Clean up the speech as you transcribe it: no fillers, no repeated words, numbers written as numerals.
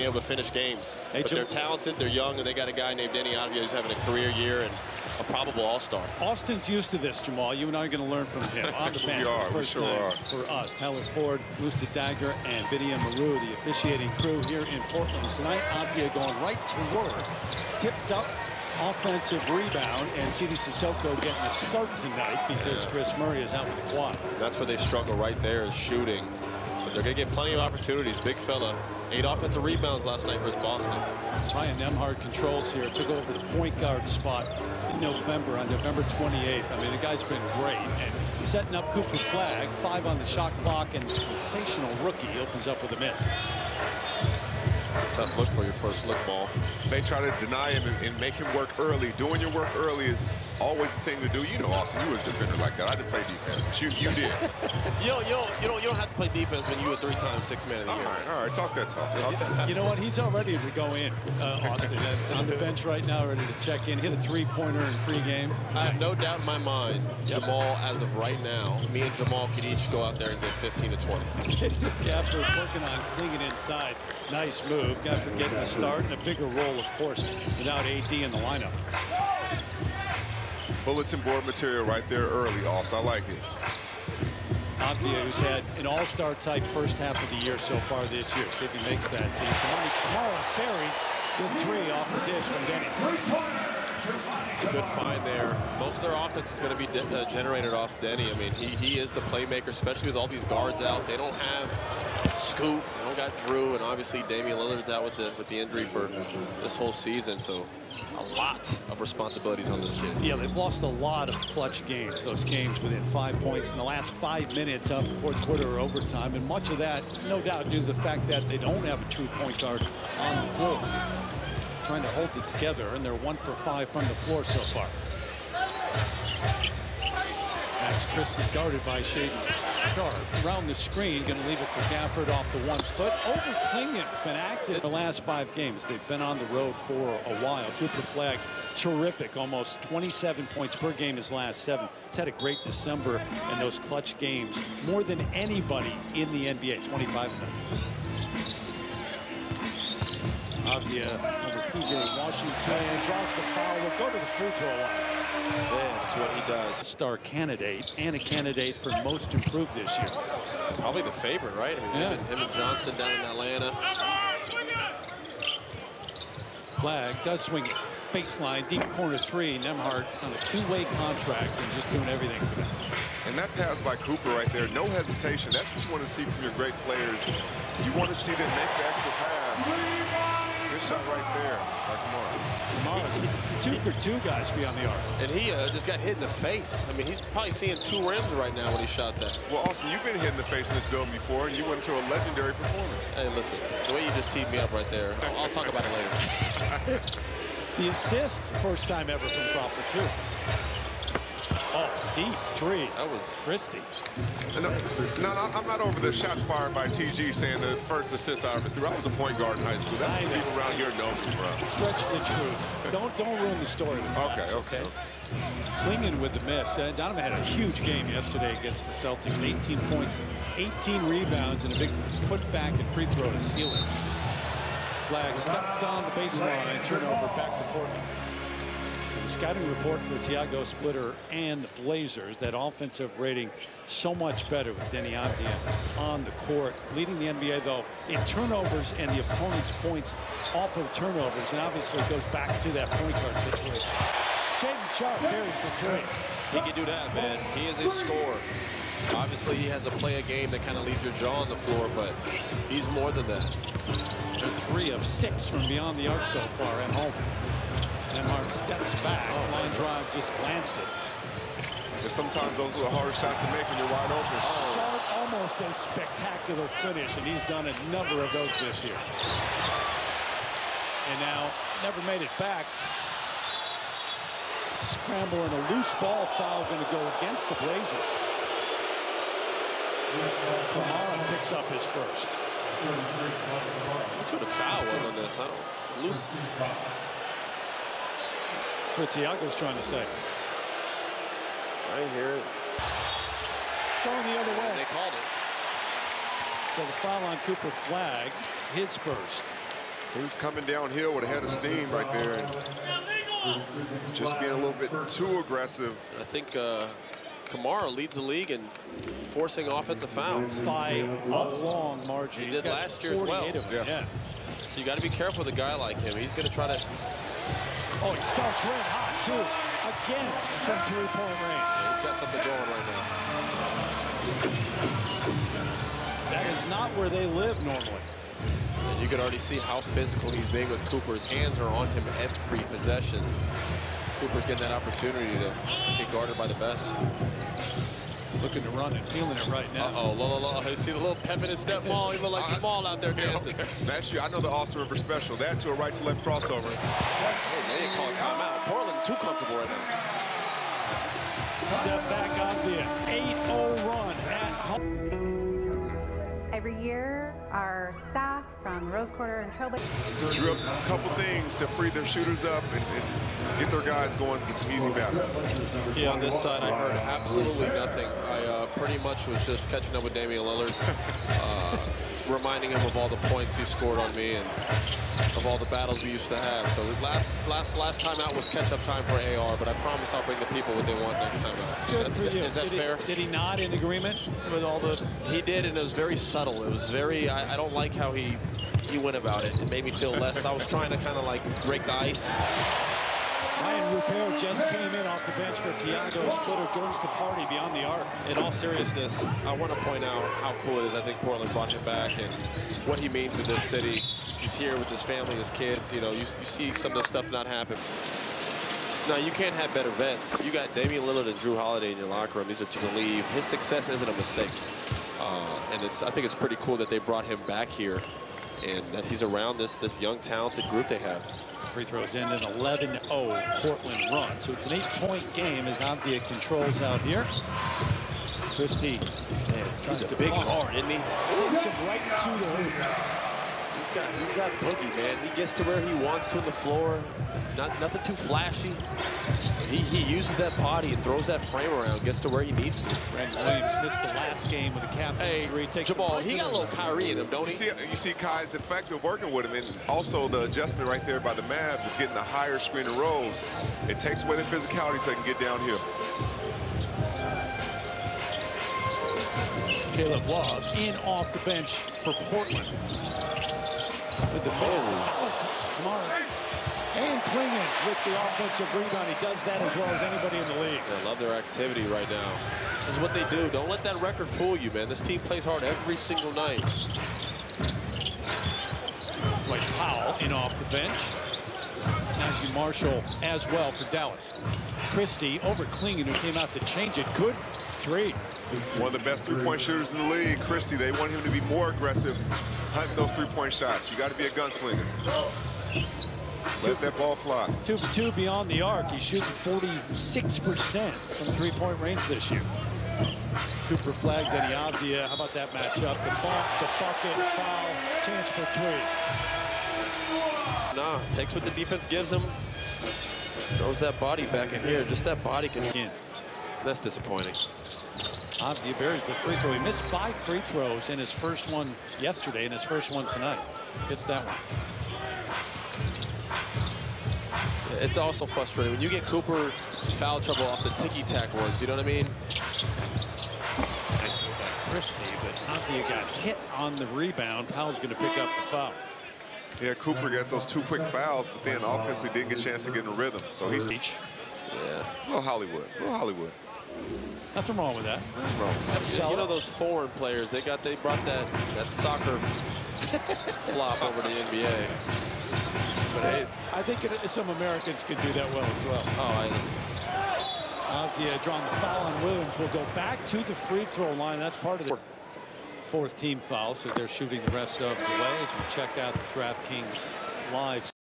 able to finish games. Hey, but they're talented, they're young, and they got a guy named Denny Avdia who's having a career year and a probable all-star. Austin's used to this, Jamal. You and I are going to learn from him on the bench. We sure are. For us, Tyler Ford, Musa Dagger, and Vidia Maru, the officiating crew here in Portland tonight. Avdia going right to work, tipped up. Offensive rebound, and Sidi Sissoko getting a start tonight because Chris Murray is out with the quad. That's where they struggle right there, is shooting. But they're going to get plenty of opportunities. Big fella. 8 offensive rebounds last night versus Boston. Ryan Nembhard controls here. Took over the point guard spot in November, on November 28th. I mean, the guy's been great. And setting up Cooper Flagg, 5 on the shot clock, and sensational rookie opens up with a miss. It's a tough look for your first look ball. They try to deny him and make him work early. Doing your work early is always the thing to do. You know, Austin, you was a defender like that. I didn't play defense, but you did. you don't have to play defense when you were 3-time Sixth Man of the Year. All right, talk that talk. You know what? He's all ready to go in, Austin. On the bench right now, ready to check in. Hit a 3-pointer in pregame. I have no doubt in my mind, Jamal, as of right now, me and Jamal could each go out there and get 15 to 20. Gafford working on clinging inside. Nice move. Gafford getting a start and a bigger role, of course, without AD in the lineup. Bulletin board material right there early, Austin. I like it. Avdia, who's had an all-star type first half of the year so far this year. See if he makes that team. Kamara buries the 3 off the dish from Denny. Good find there. Most of their offense is going to be generated off Denny. I mean, he is the playmaker, especially with all these guards out. They don't have Scoop. They don't got Drew, and obviously Damian Lillard's out with the injury for this whole season. So a lot of responsibilities on this kid. Yeah, they've lost a lot of clutch games. Those games within 5 points in the last 5 minutes of the fourth quarter or overtime, and much of that, no doubt, due to the fact that they don't have a true point guard on the floor. Trying to hold it together, and they're 1 for 5 from the floor so far. Max Christie guarded by Shaden Sharp. Around the screen, going to leave it for Gafford off the 1 foot. Over Klingon, been active the last 5 games. They've been on the road for a while. Cooper Flagg, terrific, almost 27 points per game his last 7. He's had a great December in those clutch games, more than anybody in the NBA, 25 of them. Avdia over P.J. Washington, draws the foul. Will go to the free throw line. Yeah, that's what he does. Star candidate and a candidate for most improved this year. Probably the favorite, right? I mean, him and Johnson down in Atlanta. Flagg does swing it. Baseline, deep corner 3. Nembhard on a 2-way contract and just doing everything for them. And that pass by Cooper right there, no hesitation. That's what you want to see from your great players. You want to see them make the extra pass. Good shot right there by Kamara. 2 for 2 guys beyond the arc. And he just got hit in the face. I mean, he's probably seeing 2 rims right now when he shot that. Well, Austin, you've been hit in the face in this building before, and you went to a legendary performance. Hey, listen, the way you just teed me up right there, I'll talk about it later. The assist, first time ever from Crawford, too. Oh, deep 3. That was Christie. No, I'm not over the shots fired by TG saying the first assist I ever threw. I was a point guard in high school. That's what people around here know me from. Stretch the truth. Don't ruin the story with that. Okay. Klingon with the miss. Donovan had a huge game yesterday against the Celtics. 18 points, 18 rebounds, and a big putback and free throw to seal it. Flagg stepped on the baseline, turnover back to Portland. So the scouting report for Thiago Splitter and the Blazers, that offensive rating so much better with Denny Avdia on the court. Leading the NBA, though, in turnovers and the opponent's points off of turnovers. And obviously it goes back to that point guard situation. Shaden Sharp buries the 3. He can do that, man. He is a scorer. Obviously, he has a play a game that kind of leaves your jaw on the floor, but he's more than that. 3 of 6 from beyond the arc so far at home. Nembhard steps back. Line drive, just glanced it. And sometimes those are the hardest shots to make when you're wide open. Sharp, almost a spectacular finish, and he's done a number of those this year. And now, never made it back. Scramble and a loose ball foul going to go against the Blazers. Kamara picks up his first. That's what the foul was on this. I don't loose. That's what Thiago's trying to say. Right here. Going the other way. They called it. So the foul on Cooper Flagg, his first. He was coming downhill with a head of steam right there, and just being a little bit too aggressive. I think Kamara leads the league in forcing offensive fouls. By a long margin. He did last year as well. Yeah. So you got to be careful with a guy like him. He's going to try to... Oh, he starts red hot, too. Again, from three-point range. Yeah, he's got something going right now. That is not where they live normally. And you can already see how physical he's being with Cooper. His hands are on him every possession. Cooper's getting that opportunity to get guarded by the best. Looking to run and feeling it right now. You see the little pep in his step ball. He looked like Jamal out there dancing. Okay. That's you. I know the Austin River special. That to a right to left crossover. Hey, they didn't call a timeout. Portland too comfortable right now. Step back on the 8-0 run at home. Every year, our staff from Rose Quarter and Trailblazer Drew up a couple things to free their shooters up and get their guys going with some easy baskets. Yeah, on this side, I heard absolutely nothing. I pretty much was just catching up with Damian Lillard, reminding him of all the points he scored on me and of all the battles we used to have. So last time out was catch-up time for AR, but I promise I'll bring the people what they want next time out. Good for you. Is that fair? Did he nod in agreement with all the... He did, and it was very subtle. It was very... I don't like how he went about it. It made me feel less. I was trying to kind of like break the ice. Ryan Rupert just came in off the bench for Tiago Splitter, joins the party beyond the arc. In all seriousness, I want to point out how cool it is. I think Portland brought him back and what he means to this city. He's here with his family, his kids. You know, you see some of this stuff not happen. No, you can't have better vets. You got Damian Lillard and Drew Holiday in your locker room. These are two to leave. His success isn't a mistake. And I think it's pretty cool that they brought him back here and that he's around this young, talented group they have. Free throws in an 11-0 Portland run. So it's an 8-point game as Avdia controls out here. Christie. He's a big guard, isn't he? Hits him right to the hoop. He's got boogie, man. He gets to where he wants to on the floor. Nothing too flashy. He uses that body and throws that frame around, gets to where he needs to. Brandon Williams missed the last game with a cap. Hey, Jamal, he got a little Kyrie in him, don't he? You see Kai's effective working with him, and also the adjustment right there by the Mavs of getting the higher screen and rolls. It takes away the physicality so they can get downhill. Caleb Love in off the bench for Portland. With the Kamara. And Klingon with the offensive rebound. He does that as well as anybody in the league. I love their activity right now. This is what they do. Don't let that record fool you, man. This team plays hard every single night. Like Powell in off the bench. Najee Marshall as well for Dallas. Christie over Klingon, who came out to change it. Good three. One of the best three-point shooters in the league, Christie. They want him to be more aggressive, hunting those three-point shots. You got to be a gunslinger. Let that ball fly. 2 for 2 beyond the arc. He's shooting 46% from three-point range this year. Cooper flagged Denny Avdia. How about that matchup? The bump, the bucket, foul, chance for three. Nah, takes what the defense gives him. Throws that body back in here. Just that body can. That's disappointing. Avdia buries the free throw. He missed 5 free throws in his first one yesterday and his first one tonight. Hits that one. It's also frustrating when you get Cooper foul trouble off the ticky-tack ones. You know what I mean? Nice move by Christie, but Avdia got hit on the rebound. Powell's going to pick up the foul. Yeah, Cooper got those 2 quick fouls, but then offensively didn't get a chance to get in a rhythm. So he's each. Yeah, a little Hollywood. A little Hollywood. Nothing wrong with that. Nothing wrong with that. You know those foreign players, they brought that soccer flop over to the NBA. But hey, I think some Americans can do that well as well. Avdia drawn the foul on Williams. Will go back to the free throw line. That's part of the 4th team foul, so they're shooting the rest of the way as we check out the DraftKings live